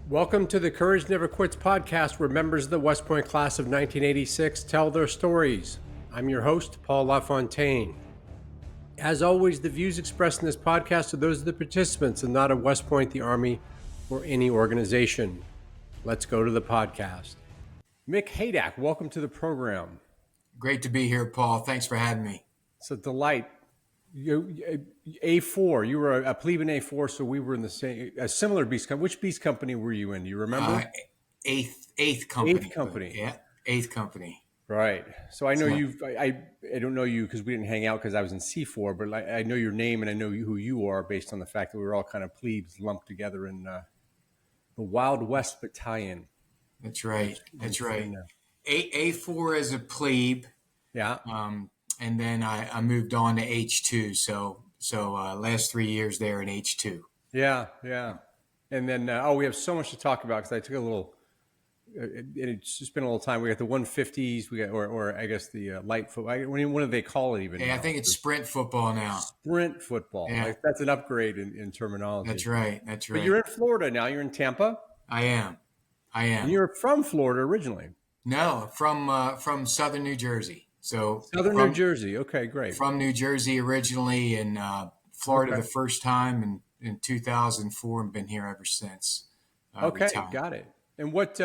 Welcome to the Courage Never Quits podcast, where members of the West Point class of 1986 tell their stories. I'm your host, Paul LaFontaine. As always, the views expressed in this podcast are those of the participants and not of West Point, the Army, or any organization. Let's go to the podcast. Mick Haydak, welcome to the program. Great to be here, Paul. Thanks for having me. It's a delight. A4, you were a plebe in A4, so we were in the same, a similar beast company. Which beast company were you in? Do you remember? Eighth company. Eighth company. Yeah, eighth company. Right. So I know I don't know you because we didn't hang out because I was in C4, but I know your name and I know who you are based on the fact that we were all kind of plebes lumped together in the Wild West Battalion. That's right. That's right. A4 as a plebe. Yeah. And then I moved on to H2. So last 3 years there in H2. Yeah. And then, we have so much to talk about because I took a little, it's just been a little time. We got the 150s, we got, or I guess the light football. What do they call it even? Yeah, I think it's sprint football now. Sprint football. Yeah. Like, that's an upgrade in terminology. That's right. But you're in Florida now. You're in Tampa. I am. And you're from Florida originally. No, from Southern New Jersey. So New Jersey. Okay, great. From New Jersey originally, and Florida the first time in 2004, and been here ever since. Retired. Got it. And what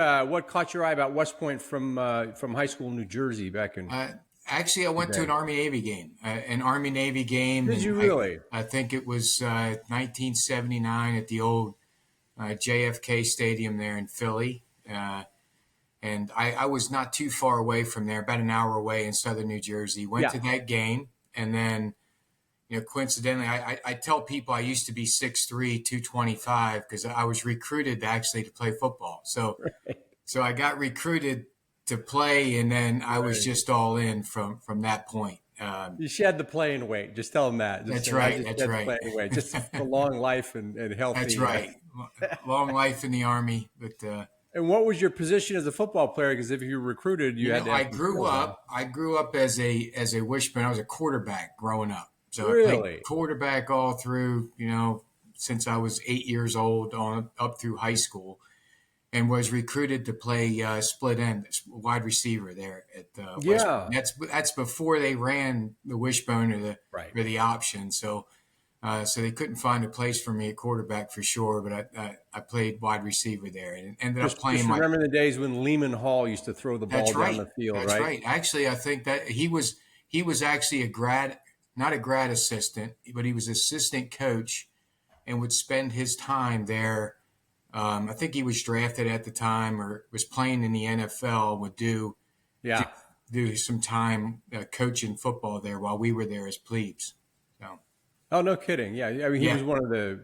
caught your eye about West Point from high school in New Jersey back in? Actually, I went to an Army-Navy game. Did you really? I think it was 1979 at the old JFK Stadium there in Philly. And I was not too far away from there, about an hour away in Southern New Jersey. Went to that game, and then, coincidentally, I tell people I used to be 6'3", 225 because I was recruited actually to play football. So I got recruited to play, and then I was just all in from that point. You shed the playing weight. Just tell them that. That's right. Just a long life and healthy. That's right. Long life in the Army, but. And what was your position as a football player? Because if you were recruited, you had to. I grew up as a wishbone. I was a quarterback growing up. So really? I played quarterback all through, since I was 8 years old up through high school, and was recruited to play split end, wide receiver there at West Point. That's before they ran the wishbone or the option. So they couldn't find a place for me at quarterback for sure, but I played wide receiver there and ended up playing. Just remember the days when Lehman Hall used to throw the ball down the field, That's right? Actually, I think that he was actually not a grad assistant, but he was assistant coach and would spend his time there. I think he was drafted at the time or was playing in the NFL, would do some time coaching football there while we were there as plebes. So. Oh, no kidding. Yeah. I mean, he was one of the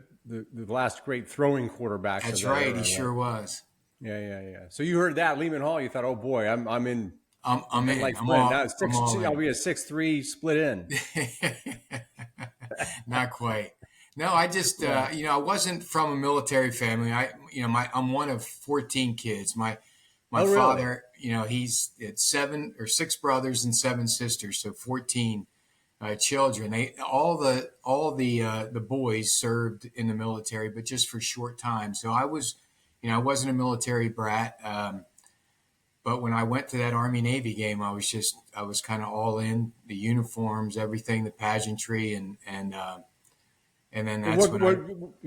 last great throwing quarterbacks. That's right. He sure was. Yeah. So you heard that Lehman Hall, you thought, oh boy, I'm in. I'm in. Like I'll be a 6'3" split in. Not quite. No, I just, I wasn't from a military family. I'm one of 14 kids. My father, he's had 6 brothers and 7 sisters. So 14 children. All the boys served in the military, but just for short time. So I wasn't a military brat. But when I went to that Army-Navy game, I was kind of all in the uniforms, everything, the pageantry, and then that's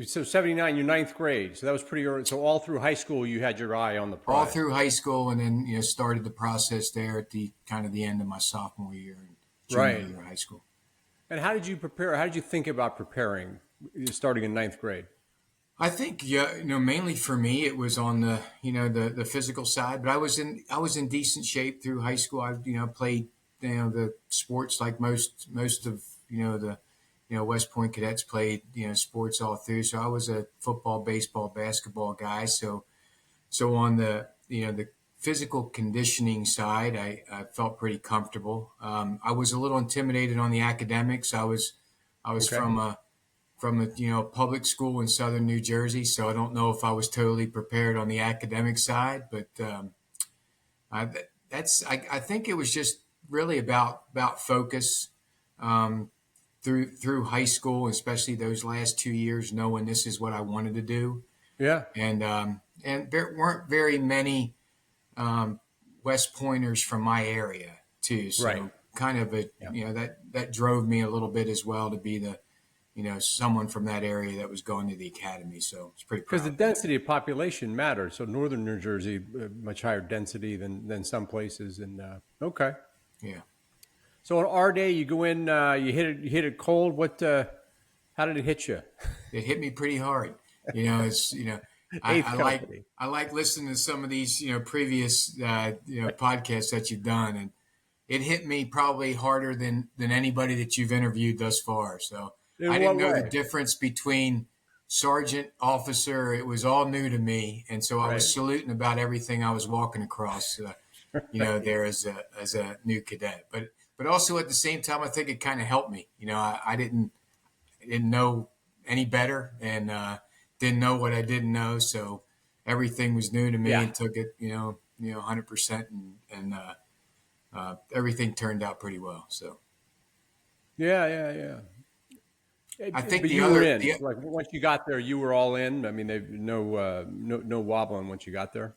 So 79, you're 9th grade. So that was pretty early. So all through high school, you had your eye on the prize. All through high school, and then started the process there at the kind of the end of my sophomore year. Junior year of high school. And how did you prepare? How did you think about preparing starting in 9th grade? I think, mainly for me, it was on the physical side, but I was in decent shape through high school. I, played, the sports like most of, the West Point cadets played, sports all through. So I was a football, baseball, basketball guy. So on the physical conditioning side, I felt pretty comfortable. I was a little intimidated on the academics. I was from a public school in Southern New Jersey, so I don't know if I was totally prepared on the academic side. But I think it was just really about focus through high school, especially those last 2 years, knowing this is what I wanted to do. Yeah. And and there weren't very many West Pointers from my area too. Right. So kind of Yeah. that drove me a little bit as well to be the, someone from that area that was going to the academy. So it's pretty Because proud the of that. density of population matters. So northern New Jersey, much higher density than some places. And okay. Yeah. So on our day, you go in, you hit it cold. How did it hit you? It hit me pretty hard. It's Eighth I like Company. I like listening to some of these previous podcasts that you've done, and it hit me probably harder than anybody that you've interviewed thus far. So In I didn't what know the way? difference between sergeant, officer. It was all new to me, and so I was Right. saluting about everything I was walking across. Right. There as a new cadet, but also at the same time, I think it kind of helped me. I didn't know any better, and didn't know what I didn't know. So everything was new to me, Yeah. and took it 100%, and everything turned out pretty well. So Yeah. Yeah. Yeah. I think But the you were other in. the Like once you got there, you were all in. I mean, no wobbling once you got there.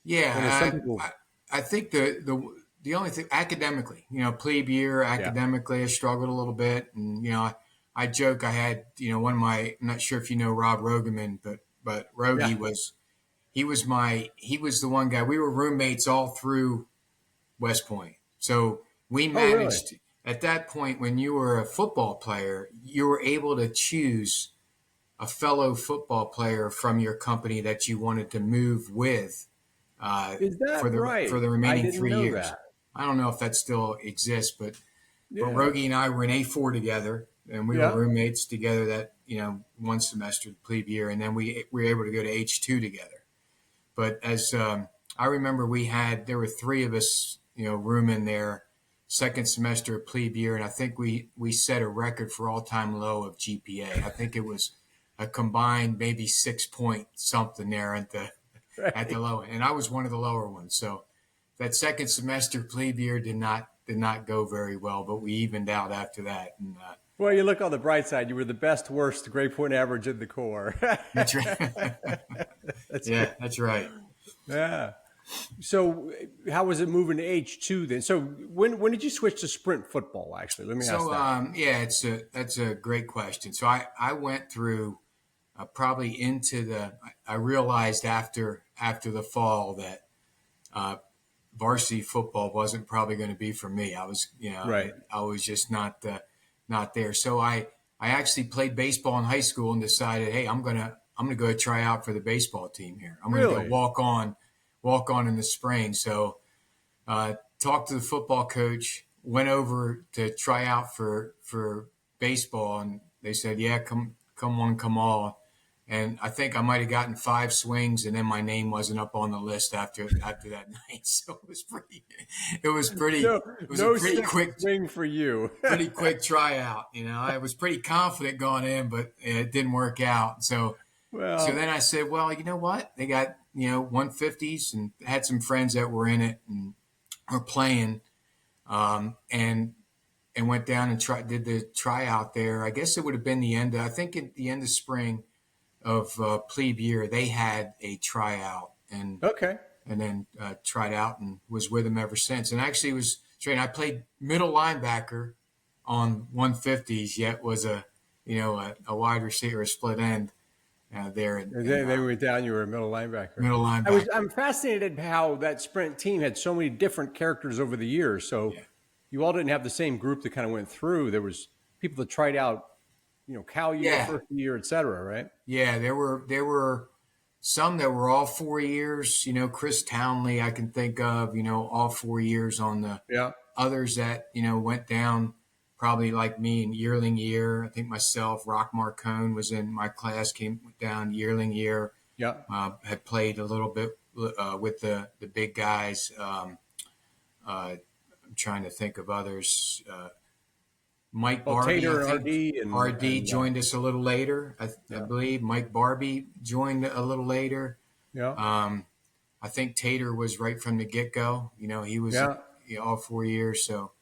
I know some yeah people. I think the only thing academically, plebe year Yeah. academically, I struggled a little bit, and I joke I had one of my, I'm not sure if you know Rob Rogaman, but Yeah. Rogie he was the one guy. We were roommates all through West Point. So we Oh, really? managed at that point, when you were a football player, you were able to choose a fellow football player from your company that you wanted to move with Is that for right? the I remaining didn't 3 years. know I don't know if that still exists, but that. Rogie and I were in A4 together, and we were Yeah. roommates together that one semester, the plebe year, and then we were able to go to H2 together. But as I remember, there were 3 of us, rooming there, second semester of plebe year, and I think we set a record for all time low of GPA. I think it was a combined maybe 6 point something there at the Right. low end, and I was one of the lower ones. So that second semester plebe year did not go very well, but we evened out after that. And Well, you look on the bright side. You were the best, worst, grade point average in the Corps. that's right. That's Yeah, good. that's right. Yeah. So, how was it moving to H2 then? So, when did you switch to sprint football? Actually, let me ask So that. yeah, that's a great question. So I went through probably into I realized after the fall that varsity football wasn't probably going to be for me. Right. I was just not there. So I actually played baseball in high school and decided, hey, I'm gonna go try out for the baseball team here. I'm gonna go Really? walk on in the spring. So talked to the football coach, went over to try out for baseball, and they said, yeah, come on, come all. And I think I might have gotten 5 swings, and then my name wasn't up on the list after that night. So No, it was a no second quick swing for you. pretty quick tryout. I was pretty confident going in, but it didn't work out. So Well, then I said, well, you know what? They got 150s, and had some friends that were in it and were playing, and went down and did the tryout there. I guess it would have been I think at the end of spring of plebe year, they had a tryout, okay. and then tried out and was with them ever since. And actually was trained. I played middle linebacker on 150s, yet was a wide receiver, a split end there They went down. You were a middle linebacker. middle linebacker. I'm fascinated how that sprint team had so many different characters over the years. So Yeah. you all didn't have the same group that kind of went through. There was people that tried out, cow year, Yeah. first year, et cetera, right? Yeah. There were some that were all 4 years, Chris Townley, I can think of, all 4 years on the Yeah. others that, went down probably like me in yearling year. I think myself, Rock Marcone was in my class, came down yearling year, Yeah. had played a little bit with the big guys. I'm trying to think of others. Mike Well, Barbie, I Tater and think RD RD and joined us a little later. I yeah. believe Mike Barbie joined a little later. Yeah. I think Tater was right from the get go. He was Yeah. all 4 years. So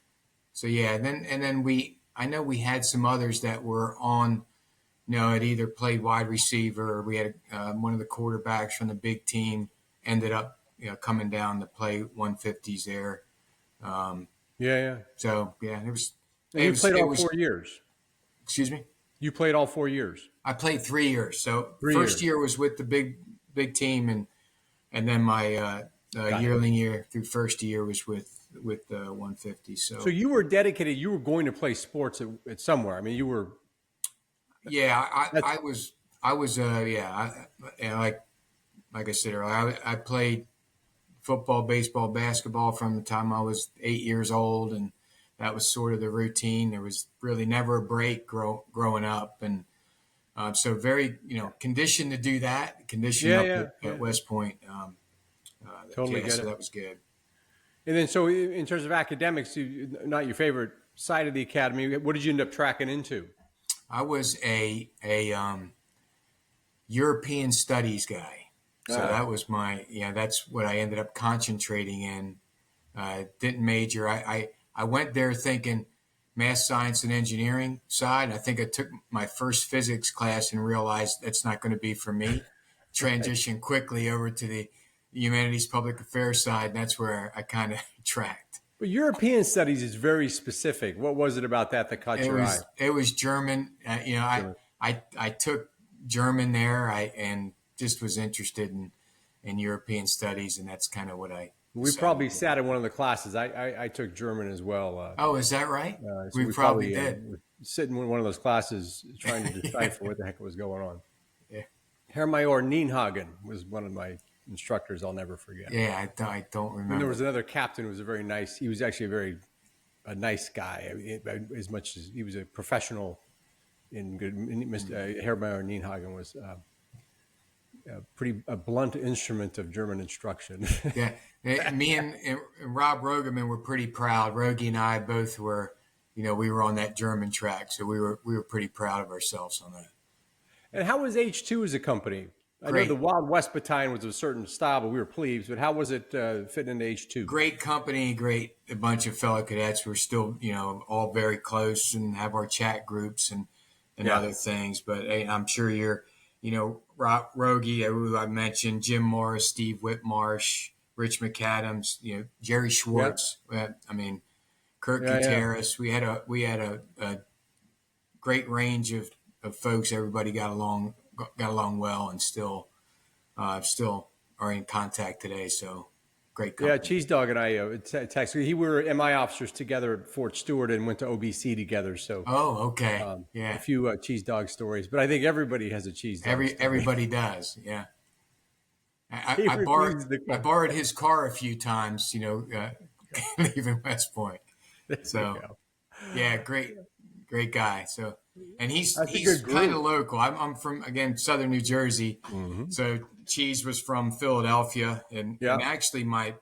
yeah, and then I know we had some others that were on No, it either played wide receiver, or we had one of the quarterbacks from the big team ended up coming down to play 150s there. Um, Yeah, yeah. so yeah, it was And you played it all was 4 years. excuse me. You played all 4 years. I played 3 years. So 3 years. first year was with the big team, and then my Got it. yearling year through first year was with the 150. So So you were dedicated. You were going to play sports at somewhere. I mean, you were. yeah, That's I was and like I said earlier, I played football, baseball, basketball from the time I was 8 years old, and that was sort of the routine. There was really never a break growing up, and so very conditioned to do that. Conditioned yeah, up yeah, at yeah. West Point. Totally Yeah, get so it. that was good. And then, so in terms of academics, not your favorite side of the academy. What did you end up tracking into? I was a European studies guy. So Ah, that was that's what I ended up concentrating in. Didn't major. I went there thinking math, science, and engineering side. I think I took my first physics class and realized that's not going to be for me. right. Transitioned quickly over to the humanities public affairs side. And that's where I kind of tracked. But European studies is very specific. What was it about that caught your eye? It was German. Sure. I took German there. And just was interested in European studies, and that's kind of what I We decided probably to do. sat in one of the classes. I took German as well. Oh, is that right? So We we probably probably did. were sitting in one of those classes trying to Yeah, decipher what the heck was going on. yeah, Herr Major Nienhagen was one of my instructors I'll never forget. yeah. I don't And there was remember. another captain who was a very nice. He was actually a nice guy. As much as he was a professional in good. Mr. Herr Major Nienhagen was a blunt instrument of German instruction. Yeah, me and Rob Rogeman were pretty proud. Rogie and I both were, we were on that German track, so we were pretty proud of ourselves on that. And how was H2 as a company? I know the Great, Wild West Battalion was a certain style, but we were plebes. But how was it fitting into H2? great company, great a bunch of fellow cadets. We're still, all very close and have our chat groups and Yeah. other things. But hey, I'm sure you're, Rogie, who I mentioned, Jim Morris, Steve Whitmarsh, Rich McAdams, Jerry Yeah. Schwartz. I mean, Kurt Yeah. Yeah. Gutierrez. We had a great range of folks. Everybody got along well, and still are in contact today. So great Yeah. company. Cheese Dog and I texted. We were MI officers together at Fort Stewart and went to OBC together. So Oh, okay, a yeah. few Cheese Dog stories. But I think everybody has a Cheese Dog story. Everybody does, yeah. I, He I borrowed refuses to I come. borrowed his car a few times, leaving West Point. There you So go. yeah, great guy. So, and he's That's a good kind of group. local. I'm from, again, Southern New Jersey. Hmm. So Cheese was from Philadelphia, and Yeah. actually my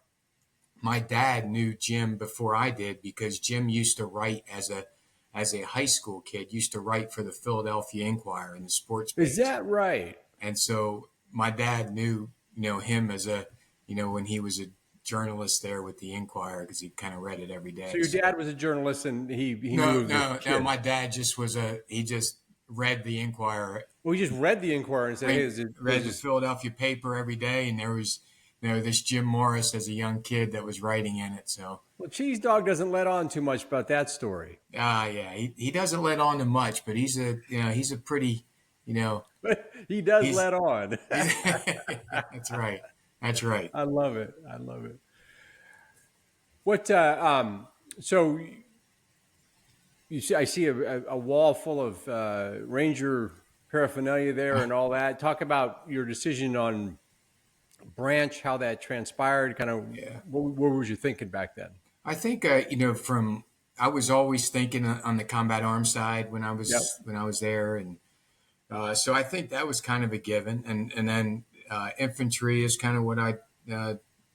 dad knew Jim before I did, because Jim used to write as a high school kid, used to write for the Philadelphia Inquirer in the sports Is page. that right? And so my dad knew him as when he was a journalist there with the Inquirer, because he kind of read it every So day. your So dad was a journalist and he knew no, of your no, no. kid. My dad just he just read the Inquirer, Well, he just read the Inquirer and said, "Hey, read the Philadelphia paper every day, and there was this Jim Morris as a young kid that was writing in it. So well, Cheese Dog doesn't let on too much about that story, yeah, he doesn't let on to much, but he's a pretty but he does he's let on." that's right, that's right. I love it. I love it. What? So you see, I see a wall full of Ranger paraphernalia there and all that. Talk about your decision on branch, how that transpired. Kind of, Yeah. what was you thinking back then? I think I was always thinking on the combat arms side when I Yep. was there, and so I think that was kind of a given, and then infantry is kind of what I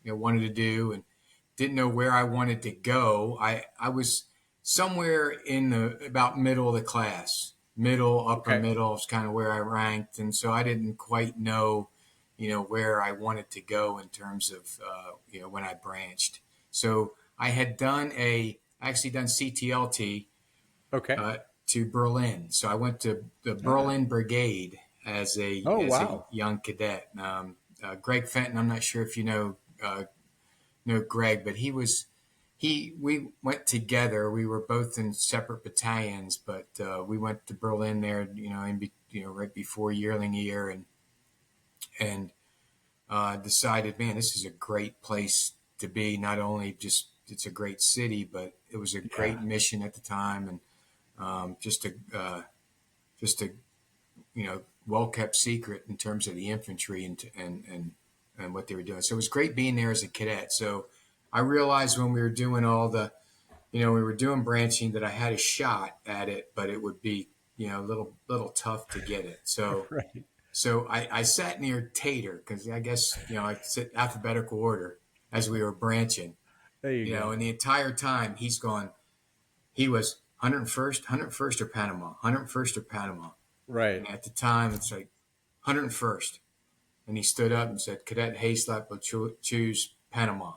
wanted to do, and didn't know where I wanted to go. I was somewhere in the about middle of the class, middle upper Okay. middle is kind of where I ranked, and so I didn't quite know where I wanted to go in terms of when I branched. So I had actually done CTLT Okay. to Berlin. So I went to the Ah. Berlin Brigade as Oh, a wow. young cadet. Greg Fenton, I'm not sure if you know Greg, but we went together. We were both in separate battalions, but we went to Berlin there, right before yearling year, and decided, man, this is a great place to be. Not only just it's a great city, but it was a Yeah. great mission at the time, and just a well kept secret in terms of the infantry and what they were doing. So it was great being there as a cadet. So I realized when we were doing we were doing branching that I had a shot at it, but it would be a little tough to get it. So Right. so I sat near Tater because I guess I sit alphabetical order as we were branching. There you go. And the entire time he was 101st, 101st or Panama, 101st or Panama. Right. And at the time, it's like 101st. And he stood up and said, Cadet Hayslap will choose Panama.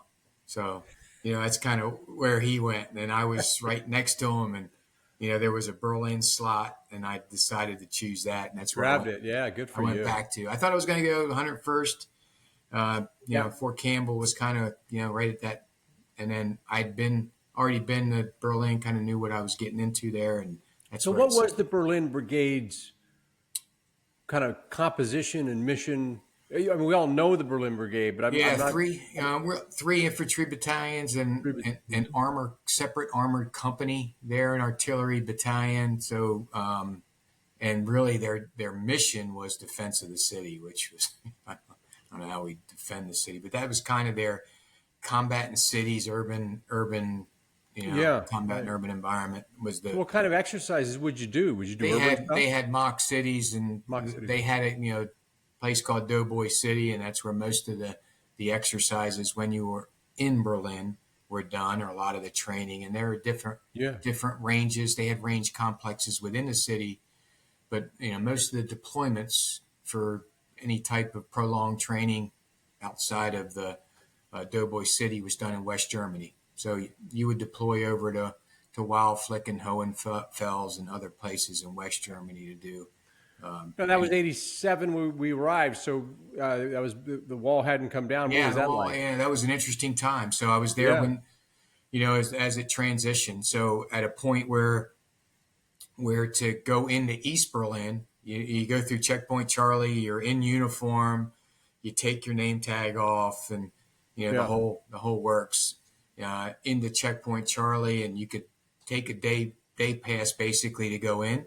So, that's kind of where he went. And I was right next to him. And, there was a Berlin slot. And I decided to choose that. And that's where Grabbed it. Yeah. Good I for went you. back to. I thought I was going to go 101st. Yep. Fort Campbell was kind of, right at that. And then already been to Berlin, kind of knew what I was getting into there. And that's So, where I what was decided. the Berlin Brigade's kind of composition and mission? I mean, we all know the Berlin Brigade, but I'm Yeah, not. we're three infantry battalions and separate armored company there, an artillery battalion. So, and really their mission was defense of the city, which was I don't know how we defend the city, but that was kind of their combat in cities, urban, Yeah. combat and Right. urban environment was So, the. what kind of exercises would you do? Would you do They urban had stuff? they had mock cities, and Mock cities. they had a place called Doughboy City, and that's where most of the exercises when you were in Berlin were done, or a lot of the training. And there were Yeah. different ranges. They had range complexes within the city, but most of the deployments for any type of prolonged training outside of the Doughboy City was done in West Germany. So you would deploy over to Wild Flicken, Hohenfels, and other places in West Germany to do. No, that was 87 when we arrived. So that was the wall hadn't come down. What Yeah, was that well, like? yeah, that was an interesting time. So I was there Yeah. when as it transitioned. So at a point where to go into East Berlin, you go through Checkpoint Charlie. You're in uniform. You take your name tag off, and Yeah. the whole works. Into Checkpoint Charlie, and you could take a day pass basically to go in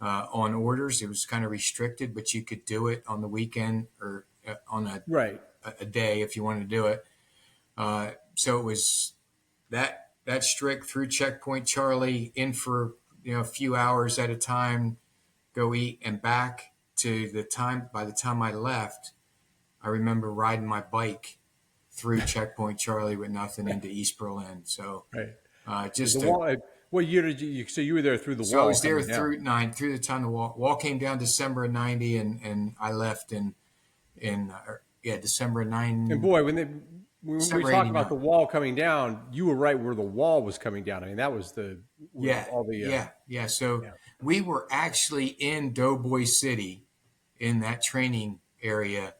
on orders. It was kind of restricted, but you could do it on the weekend or on Right. a day if you wanted to do it. So it was that strict through Checkpoint Charlie, in for a few hours at a time, go eat and back to the time. By the time I left, I remember riding my bike through Checkpoint Charlie with nothing into East Berlin. So Right. just The to, wall. What year did you? So you were there through the so I wall was there coming down. through the time the wall came down December of '90, and I left in December of And '9 boy, when we December talk about '89. the wall coming down, you were right where the wall was coming down. I mean, that was Yeah, all the yeah. So yeah. we were actually in Doughboy City in that training area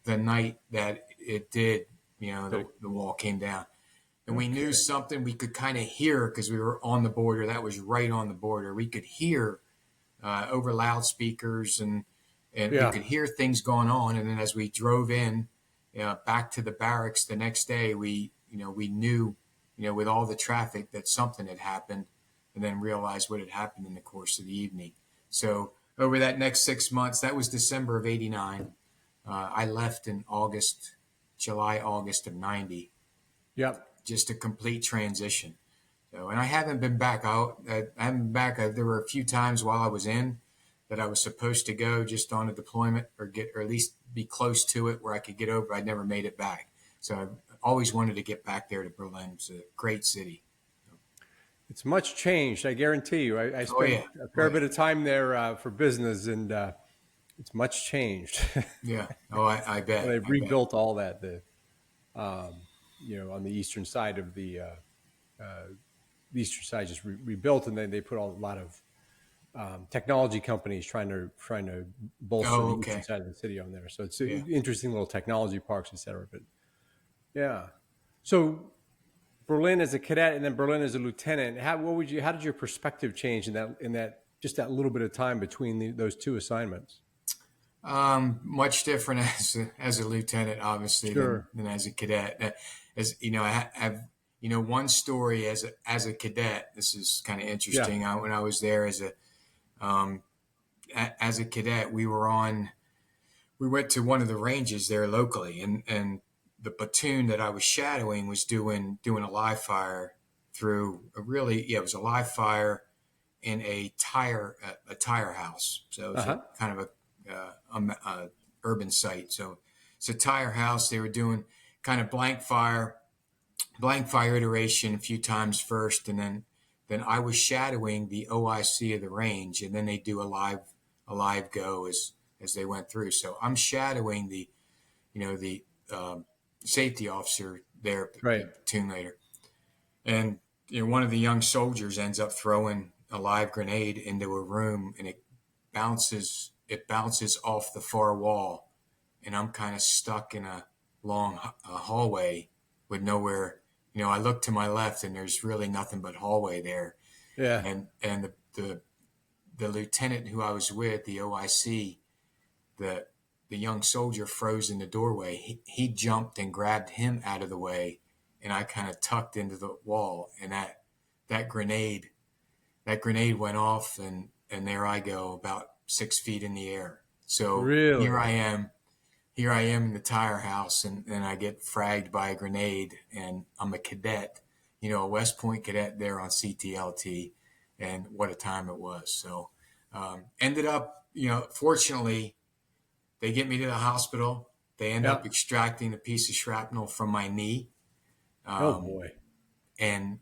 the night that it did, the wall came down. And we knew Okay. something we could kind of hear because we were on the border. That was right on the border. We could hear over loudspeakers, and we Yeah. could hear things going on. And then as we drove in back to the barracks the next day, we knew, with all the traffic that something had happened, and then realized what had happened in the course of the evening. So over that next 6 months, that was December of '89. I left in July, August of '90, Yep. just a complete transition. So, and I haven't been back out. I haven't been back. There were a few times while I was in that I was supposed to go just on a deployment or at least be close to it where I could get over. I never made it back. So I've always wanted to get back there to Berlin. It's a great city. It's much changed. I guarantee you. I Oh spent yeah. a Oh fair yeah. bit of time there for business, and it's much changed. Yeah. Oh, I bet. They've I bet. rebuilt all that. On the eastern side of the eastern side just rebuilt, and then they put a lot of technology companies trying to bolster Oh, the eastern okay. side of the city on there. So it's Yeah. interesting little technology parks, etc. But yeah, so Berlin as a cadet and then Berlin as a lieutenant. How did your perspective change in that just that little bit of time between those two assignments? Much different as a lieutenant, obviously, Sure. than as a cadet. As you know, I have one story as a cadet. This is kind of Yeah. interesting. When I was there um, as a cadet, we went to one of the ranges there locally, and the platoon that I was shadowing was doing a live fire through it was a live fire in a tire house. So it's a Uh-huh. kind of a urban site. So it's a tire house. They were doing kind of blank fire iteration a few times first, and then I was shadowing the OIC of the range, and then they do a live go as they went through. So I'm shadowing the safety officer there, the Right. platoon leader, and one of the young soldiers ends up throwing a live grenade into a room, and it bounces off the far wall, and I'm kind of stuck in a long hallway with nowhere. I look to my left, and there's really nothing but hallway there. Yeah. And the lieutenant who I was with, the OIC, the the young soldier froze in the doorway. He jumped and grabbed him out of the way, and I kind of tucked into the wall, and that grenade that grenade went off, and there I go, about 6 feet in the air. So Really? here I am in the tire house, and I get fragged by a grenade, and I'm a cadet, a West Point cadet there on CTLT, and what a time it was. So ended up, fortunately, they get me to the hospital. They end Yeah. up extracting a piece of shrapnel from my knee, Oh um, boy. and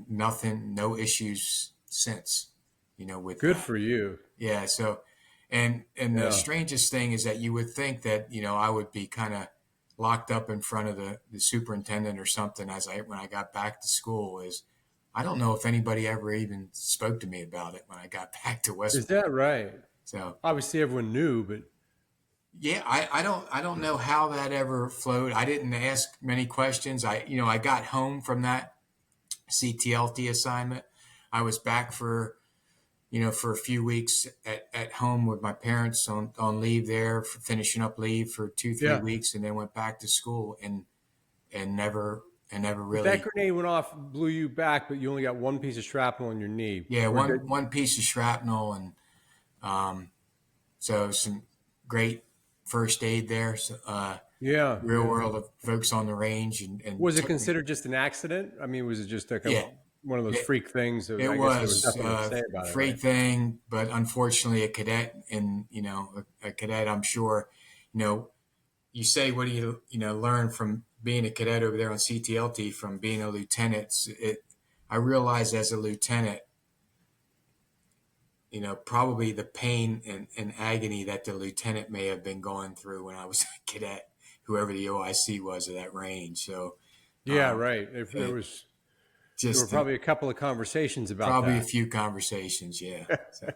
nothing, no issues since, with Good that. for you. Yeah. So, and the Yeah. strangest thing is that you would think that I would be kind of locked up in front of the superintendent or something when I got back to school. Is I don't know if anybody ever even spoke to me about it when I got back to Is West Point. that right? So Obviously, everyone knew, but yeah, I don't know how that ever flowed. I didn't ask many questions. I got home from that CTLT assignment. I was back for a few weeks at home with my parents on leave there, for finishing up leave for 2, 3 yeah. weeks, and then went back to school and never But that really. grenade went off, blew you back, but you only got one piece of shrapnel in your knee. Yeah, Or one piece of shrapnel, and so some great first aid there. So, yeah, real yeah. world of folks on the range, and Was it took me. considered just an accident? I mean, was it just like Yeah, one of those it, freak things? it I guess there was was nothing to say about it, free right? thing, but unfortunately, a cadet, and a cadet, I'm sure, you know, you say, what do you learn from being a cadet over there on CTLT from being a lieutenant? I realized as a lieutenant, probably the pain and agony that the lieutenant may have been going through when I was a cadet, whoever the OIC was of that range. So, Yeah, um, right. If it there were just probably a couple of conversations about probably a that few conversations. Yeah. So,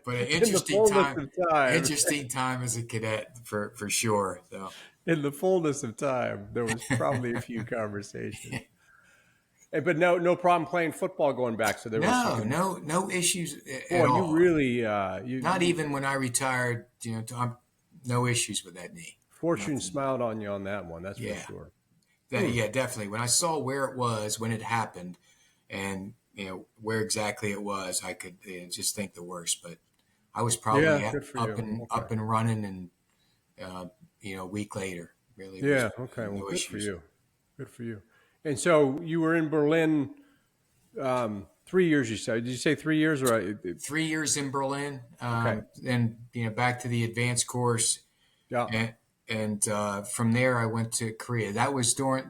but an in the fullness of time. interesting time as a cadet for sure. So, In the fullness of time, there was probably a few conversations. But no problem playing football going back. So there was, I no, mean, no issues at boy, you all. really, Not even when I retired, no issues with that knee. fortune Nothing. smiled on you on that one. That's for Yeah, sure. yeah, definitely. When I saw where it was when it happened, and where exactly it was, I could just think the worst. But I was Yeah, probably good for up you. and Okay. running, and a week later, really was Yeah. Okay. Well, no good for issues. you. Good for you. And so you were in Berlin 3 years. You said? Did you say 3 years or? 3 years in Berlin, Okay. then back to the advanced course, Yeah. and from there I went to Korea. That was desert,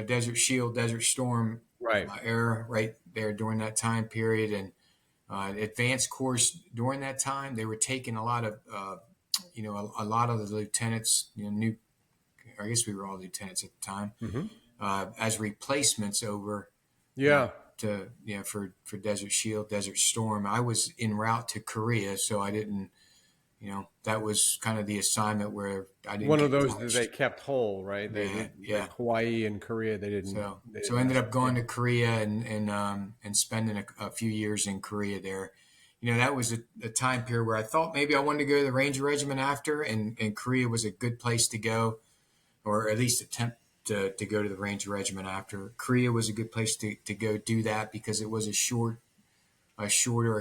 Desert Shield, Desert Storm Right. era right there during that time period, and advanced course during that time. They were taking a lot of, a lot of the lieutenants, new. I guess we were all lieutenants at the time, Hmm. as replacements over, Yeah. to, for Desert Shield, Desert Storm. I was en route to Korea, so I didn't, that was kind of the assignment where I didn't One of get those that they touched. kept whole, right? Yeah, yeah. Like Hawaii and Korea, they didn't. So, They so didn't I ended mess up with. going Yeah. to Korea and spending a few years in Korea there. That was a time period where I thought maybe I wanted to go to the Ranger Regiment after, and Korea was a good place to go, or at least attempt to go to the Ranger Regiment after. Korea was a good place to go do that because it was it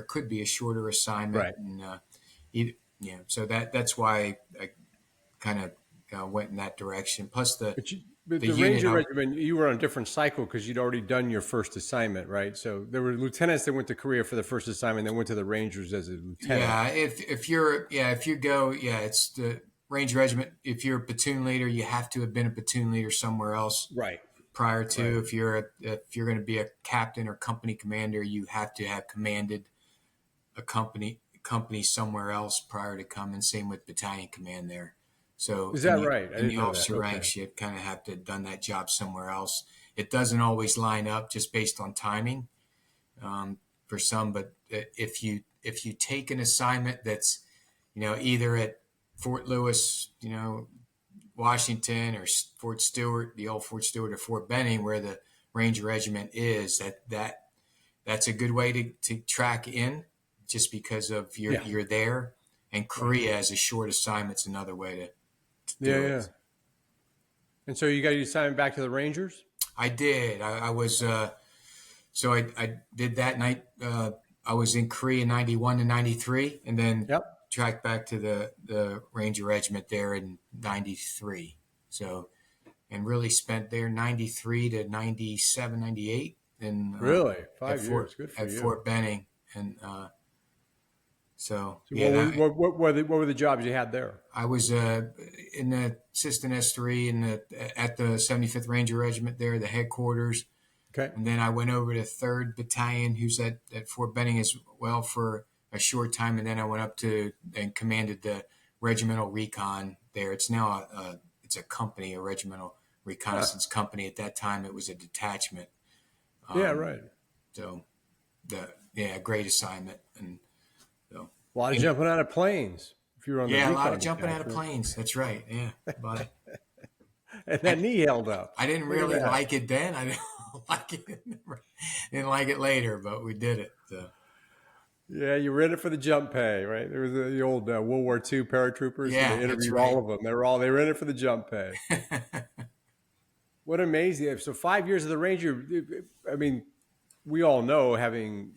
could be a shorter assignment, Right. and so that's why I kind of went in that direction. Plus But the the unit, Ranger Regiment, you were on a different cycle because you'd already done your first assignment, right? So there were lieutenants that went to Korea for the first assignment, then went to the Rangers as a lieutenant. yeah, if you go, it's the Ranger Regiment. If you're a platoon leader, you have to have been a platoon leader somewhere else Right. prior Right. to. If you're going to be a captain or company commander, you have to have commanded a company somewhere else prior to coming. Same with battalion command there. So Is that right? I in the didn't know that. officer Okay. ranks, you kind of have to have done that job somewhere else. It doesn't always line up just based on timing, for some, but if you take an assignment that's either at Fort Lewis, Washington, or Fort Stewart, the old Fort Stewart, or Fort Benning, where the Ranger Regiment is, that's a good way to track in, just because of Yeah. you're there. And Right. Korea as a short assignment's another way to Yeah. do Yeah. it. And so you got your assignment back to the Rangers? I did. I was so I did that night. I was in Korea 91 to 93, and then Yep. tracked back to the Ranger Regiment there in 93. So, and really spent there 93 to 97, 98, and Really? at 5 years. Good for you. Fort Benning. And so, So yeah, what were the jobs you had there? I was in the assistant S3 at the 75th Ranger Regiment there, the headquarters. Okay. And then I went over to 3rd Battalion, who's at Fort Benning as well, for a short time. And then I went up to and commanded the regimental recon there. It's now it's a company, a regimental reconnaissance company. At that time, it was a detachment. Yeah, right. So, great assignment. And so, A lot of jumping out of planes if you were on the yeah, a lot recon of jumping out of detachment. planes. That's right. Yeah, but And that knee held up. I didn't Look at really that. like it then. I didn't like it. Didn't like it later, but we did it. So. Yeah, you were in it for the jump pay, right? There was the old World War II paratroopers, and Yeah, they that's interviewed right. all of them. They were in it for the jump pay. What amazing! So 5 years of the Ranger. I mean, we all know, having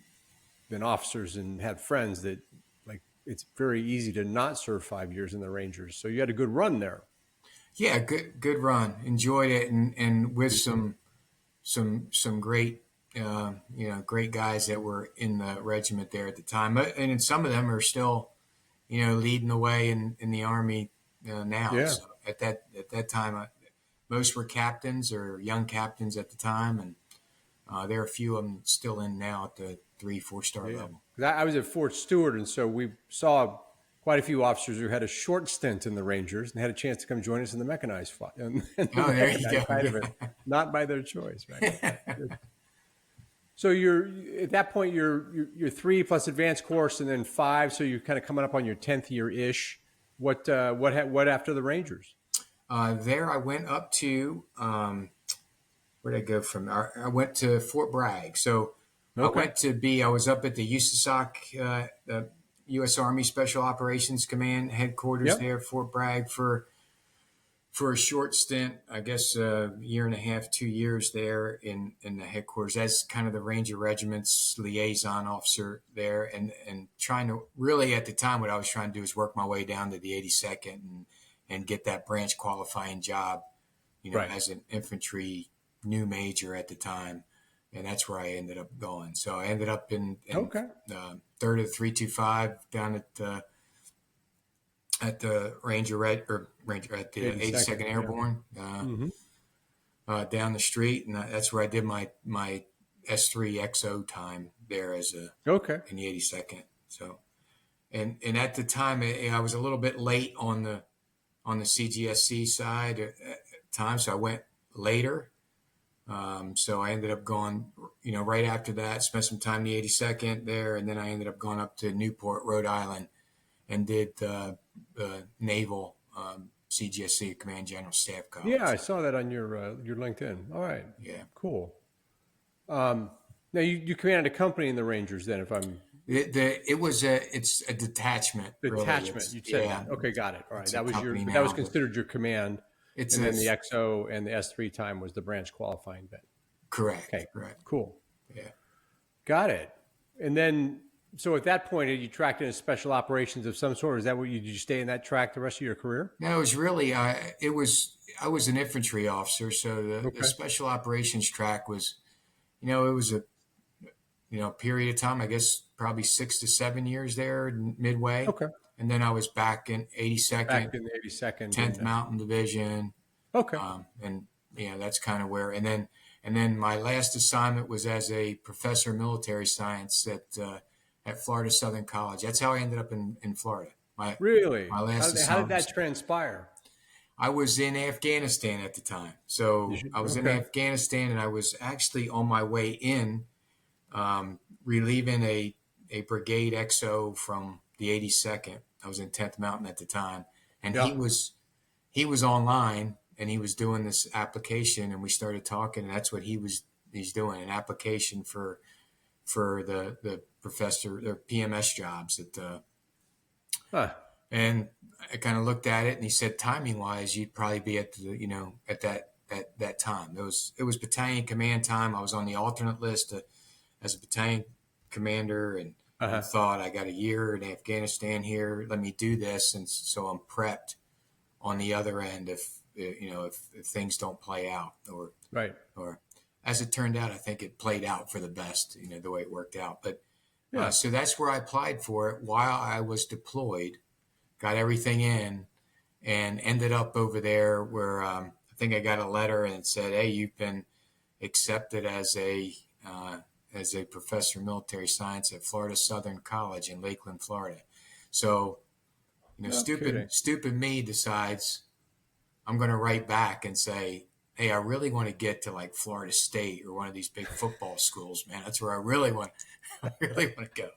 been officers and had friends, that like it's very easy to not serve 5 years in the Rangers. So you had a good run there. Yeah, good run. Enjoyed it, and with some great great guys that were in the regiment there at the time, and some of them are still leading the way in the Army now. Yeah, So at that time, most were captains or young captains at the time, and there are a few of them still in now at the 3-4 star yeah. level. 'Cause I was at Fort Stewart, and so we saw quite a few officers who had a short stint in the Rangers and had a chance to come join us in the mechanized flight, in the Oh, there you mechanized go. side of it, not by their choice, right? So you're at that point you're 3 plus advanced course and then 5, so you're kind of coming up on your 10th year ish. What after the Rangers? There I went up to where did I go from? I went to Fort Bragg. So Okay. I was up at the USASOC, the U.S. Army Special Operations Command headquarters Yep. there, Fort Bragg, for a short stint, I guess a year and a half, 2 years there in the headquarters as kind of the Ranger Regiment's liaison officer there, and trying to really, at the time, what I was trying to do is work my way down to the 82nd and get that branch qualifying job, Right. as an infantry new major at the time. And that's where I ended up going. So I ended up in Okay. 3rd of 325 down at the Ranger at the 82nd Airborne, Mm-hmm. down the street, and that's where I did my S3 XO time there Okay. in the 82nd. So, and at the time I was a little bit late on the CGSC side at the time, so I went later. So I ended up going, right after that, spent some time in the 82nd there, and then I ended up going up to Newport, Rhode Island, and did the Naval CGSC Command General Staff Yeah, I College. saw that on your LinkedIn. All right, Yeah. cool. Now you commanded a company in the Rangers then, if I'm It's a detachment, really. detachment. It's You said yeah, that. Okay, got it. All right, it's a that was company but that was now, but considered your command, it's and a then the XO and the S3 time was the branch qualifying bit. Okay, correct. cool. Yeah. Got it. And then, so at that point, had you tracked into special operations of some sort? Is that what did you stay in that track the rest of your career? No, it was really I was an infantry officer, so the Okay. special operations track was, it was a period of time, I guess probably 6 to 7 years there midway, Okay. and then I was back in Back 82nd, in the 82nd 10th and Mountain Division, okay. and that's kind of where, and then my last assignment was as a professor of military science at Florida Southern College. That's how I ended up in Florida. My Really? my last How did assignment that was, transpire? I was in Afghanistan at the time. So I was in Okay. Afghanistan, and I was actually on my way in, relieving a brigade XO from the 82nd. I was in 10th Mountain at the time, and Yeah. he was online, and he was doing this application, and we started talking, and that's what he's doing, an application for the professor or PMS jobs at Huh. and I kind of looked at it, and he said, timing wise, you'd probably be at at that time. It was battalion command time. I was on the alternate list as a battalion commander, and Uh-huh. thought, I got a year in Afghanistan here. Let me do this, and so I'm prepped on the other end if things don't play out, Right. or as it turned out, I think it played out for the best. The way it worked out, but. Yeah. So that's where I applied for it while I was deployed, got everything in, and ended up over there where I think I got a letter and it said, "Hey, you've been accepted as a professor of military science at Florida Southern College in Lakeland, Florida." So, No kidding. stupid me decides I'm going to write back and say, "Hey, I really want to get to like Florida State or one of these big football schools, man. That's where I really want, I really want to go."